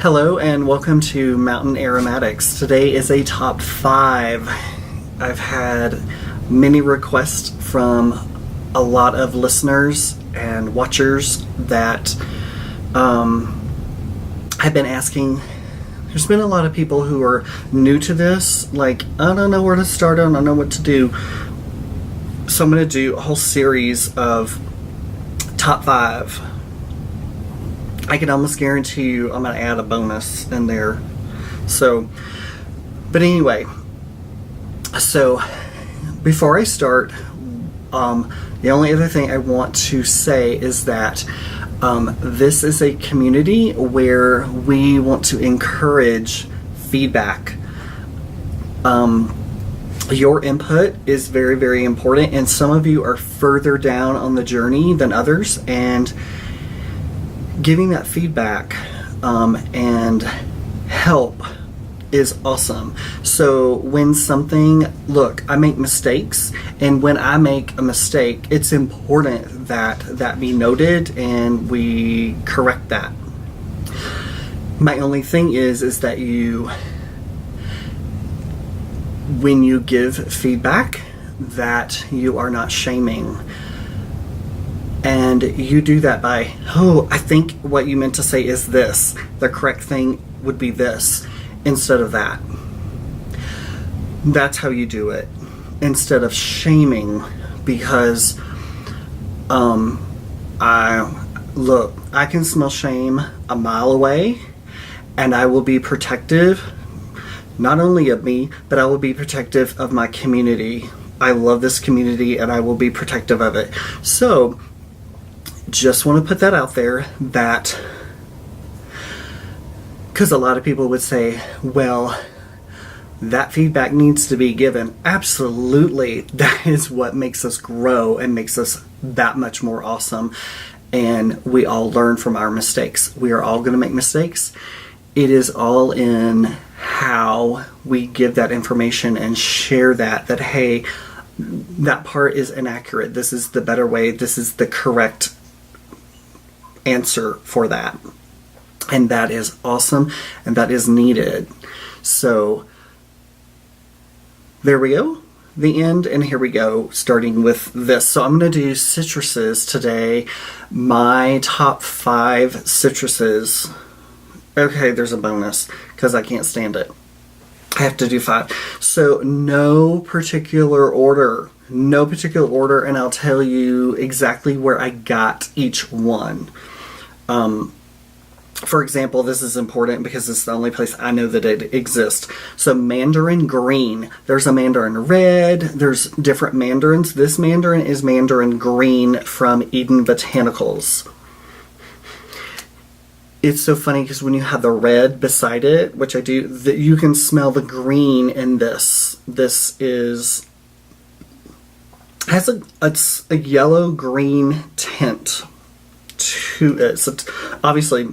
Hello and welcome to Mountain Aromatics. Today is a top 5. I've had many requests from a lot of listeners and watchers that have been asking. There's been a lot of people who are new to this, like, I don't know where to start, I don't know what to do. So I'm going to do a whole series of top 5. I can almost guarantee you I'm going to add a bonus in there. So, but anyway, so before I start, the only other thing I want to say is that this is a community where we want to encourage feedback. Your input is very, very important, and some of you are further down on the journey than others, and giving that feedback and help is awesome. So when look, I make mistakes, and when I make a mistake, it's important that that be noted and we correct that. My only thing is that when you give feedback, that you are not shaming. And you do that by, I think what you meant to say is this. The correct thing would be this, instead of that. That's how you do it, instead of shaming, because I can smell shame a mile away, and I will be protective, not only of me, but I will be protective of my community. I love this community, and I will be protective of it. So, just want to put that out there, that because a lot of people would say, well, that feedback needs to be given. Absolutely. That is what makes us grow and makes us that much more awesome. And we all learn from our mistakes. We are all going to make mistakes. It is all in how we give that information and share that hey, that part is inaccurate. This is the better way. This is the correct answer for that. And that is awesome, and that is needed. So there we go, the end, and here we go, starting with this. So I'm going to do citruses today, my top 5 citruses. Okay, there's a bonus because I can't stand it. I have to do 5. So no particular order, and I'll tell you exactly where I got each one. For example, this is important because it's the only place I know that it exists. So Mandarin Green. There's a Mandarin Red. There's different mandarins. This mandarin is Mandarin Green from Eden Botanicals. It's so funny because when you have the red beside it, which I do, you can smell the green in this. This has a yellow-green tint to it. So obviously,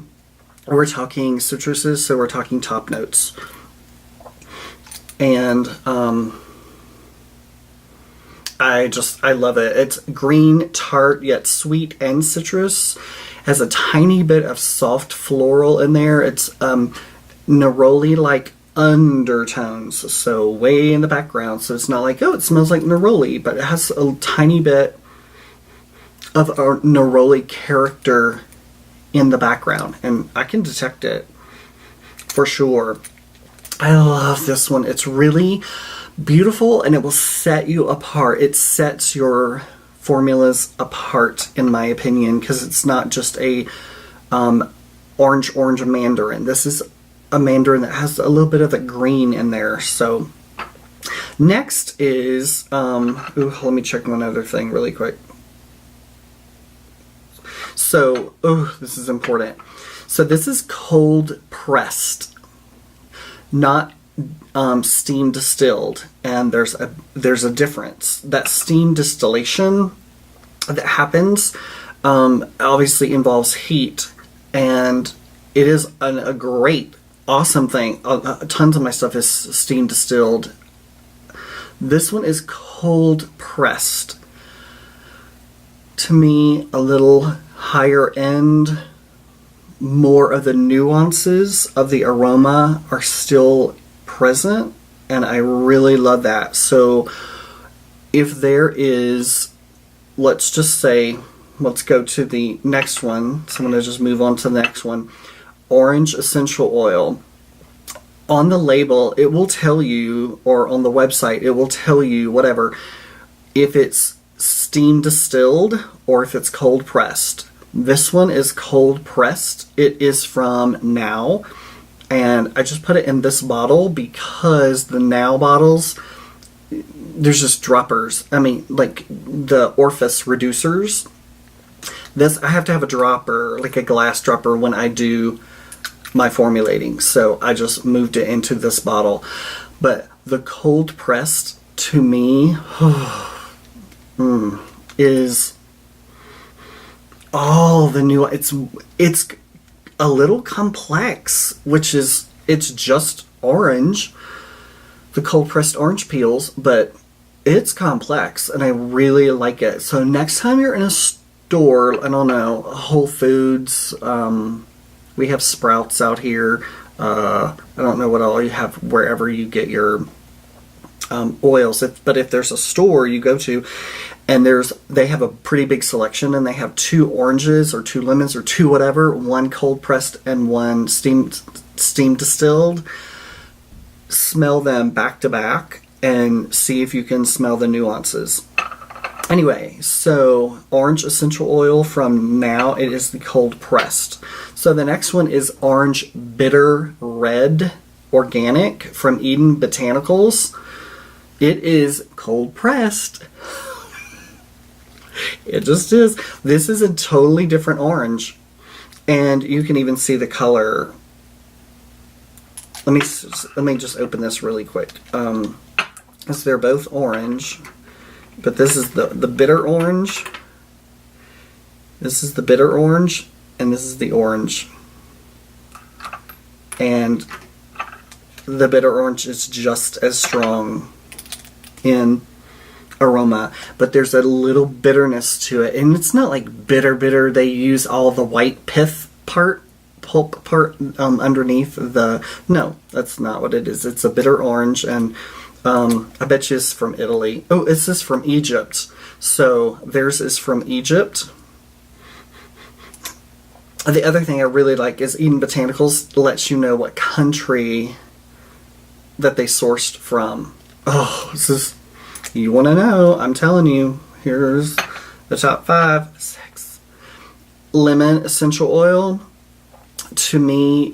we're talking citruses, so we're talking top notes. And I love it. It's green, tart, yet sweet and citrus. Has a tiny bit of soft floral in there. It's neroli-like undertones, so way in the background. So it's not like, oh, it smells like neroli, but it has a tiny bit of a neroli character in the background, and I can detect it for sure. I love this one. It's really beautiful, and it will set you apart. It sets your formulas apart, in my opinion, because it's not just a orange mandarin. This is a mandarin that has a little bit of the green in there. So next is let me check one other thing really quick. So this is important. So this is cold pressed, not steam distilled, and there's a difference. That steam distillation that happens obviously involves heat, and it is a great, awesome thing. Tons of my stuff is steam distilled. This one is cold pressed. To me, a little higher end more of the nuances of the aroma are still present, and I really love that. So if there is, let's just say, let's go to the next one. So I'm going to just move on to the next one. Orange essential oil. On the label, it will tell you, or on the website, it will tell you whatever, if it's steam distilled or if it's cold pressed. This one is cold pressed. It is from Now, and I just put it in this bottle because the Now bottles, there's just droppers. I mean, like the orifice reducers. This, I have to have a dropper, like a glass dropper, when I do my formulating. So I just moved it into this bottle. But the cold pressed, to me, is all the new. It's a little complex, which is, it's just orange, the cold pressed orange peels, but it's complex, and I really like it. So next time you're in a store, I don't know, Whole Foods, we have Sprouts out here. I don't know what all you have wherever you get your oils. But if there's a store you go to, and they have a pretty big selection, and they have 2 oranges or 2 lemons or 2 whatever, one cold pressed and one steam distilled. Smell them back to back and see if you can smell the nuances. Anyway, so orange essential oil from Now, it is the cold pressed. So the next one is orange bitter red organic from Eden Botanicals. It is cold pressed. It just is. This is a totally different orange, and you can even see the color. Let me just open this really quick. Because they're both orange, but this is the bitter orange. This is the bitter orange, and this is the orange. And the bitter orange is just as strong in aroma, but there's a little bitterness to it, and it's not like bitter. They use all the white pulp part underneath the. No, that's not what it is. It's a bitter orange, and I bet you it's from Italy. Oh, this is from Egypt. So theirs is from Egypt. The other thing I really like is Eden Botanicals lets you know what country that they sourced from. Oh, this is, you want to know, I'm telling you. Here's the top 5. 6. Lemon essential oil. To me,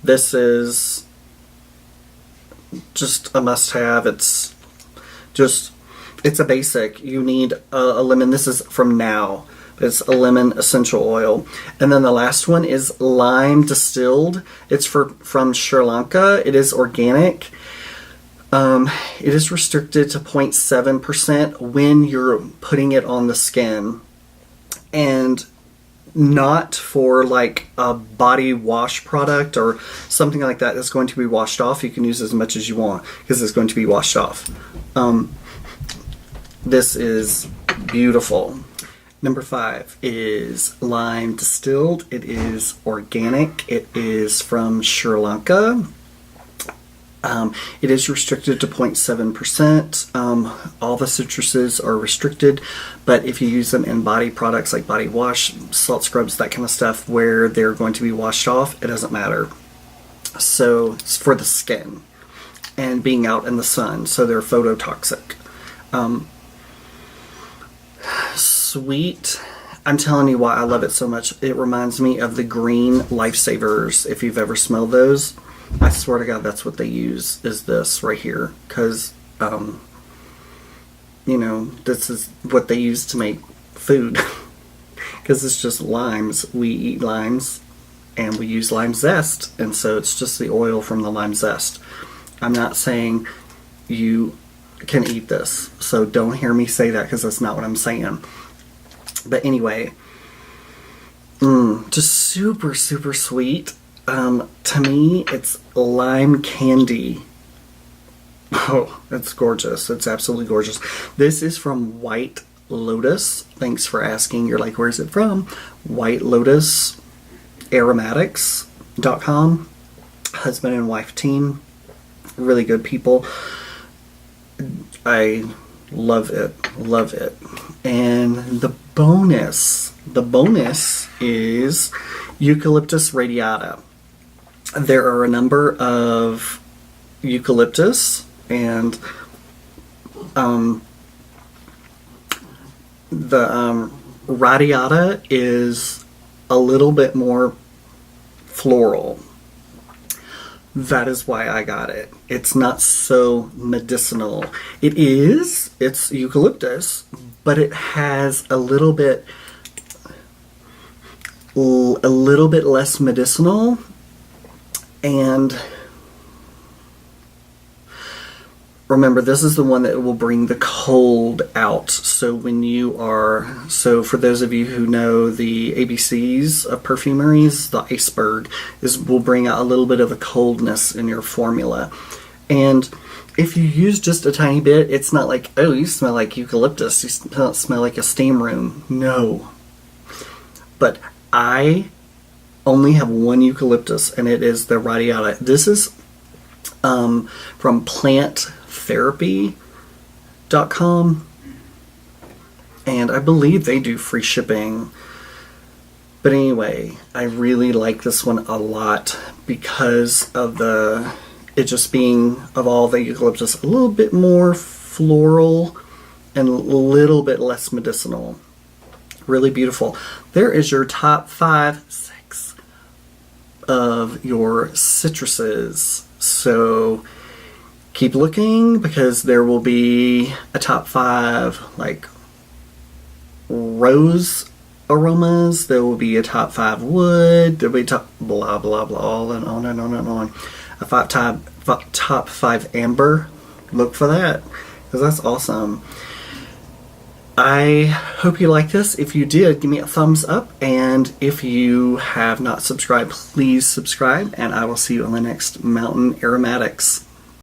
this is just a must-have. It's a basic. You need a lemon. This is from Now. It's a lemon essential oil. And then the last one is lime distilled. It's from Sri Lanka. It is organic. It is restricted to 0.7% when you're putting it on the skin. And not for like a body wash product or something like that that's going to be washed off. You can use as much as you want because it's going to be washed off. This is beautiful. Number 5 is lime distilled. It is organic. It is from Sri Lanka. It is restricted to 0.7%. All the citruses are restricted, but if you use them in body products like body wash, salt scrubs, that kind of stuff, where they're going to be washed off, it doesn't matter. So it's for the skin and being out in the sun, so they're phototoxic. Sweet. I'm telling you why I love it so much. It reminds me of the green Lifesavers, if you've ever smelled those. I swear to God, that's what they use, is this right here. Because, you know, this is what they use to make food. Because it's just limes. We eat limes, and we use lime zest. And so it's just the oil from the lime zest. I'm not saying you can eat this. So don't hear me say that, because that's not what I'm saying. But anyway, just super, super sweet. To me, it's lime candy. Oh, it's gorgeous. It's absolutely gorgeous. This is from White Lotus. Thanks for asking. You're like, where's it from? White Lotus Aromatics.com. Husband and wife team. Really good people. I love it. Love it. And the bonus is Eucalyptus radiata. There are a number of eucalyptus, and the radiata is a little bit more floral. That is why I got it. It's not so medicinal. It's eucalyptus, but it has a little bit less medicinal, and remember, this is the one that will bring the cold out. So for those of you who know the ABCs of perfumeries, the iceberg will bring out a little bit of a coldness in your formula. And if you use just a tiny bit, it's not like, oh, you smell like eucalyptus, you smell like a steam room. No. But I only have one eucalyptus, and it is the radiata. This is from planttherapy.com, and I believe they do free shipping. But anyway, I really like this one a lot because of it just being, of all the eucalyptus, a little bit more floral and a little bit less medicinal. Really beautiful. There is your top 6 of your citruses. So keep looking, because there will be a top 5 like rose aromas. There will be a top 5 wood. There will be top blah blah blah, and on and on and on. A top 5 amber. Look for that, because that's awesome. I hope you like this. If you did, give me a thumbs up, and if you have not subscribed, please subscribe, and I will see you on the next Mountain Aromatics.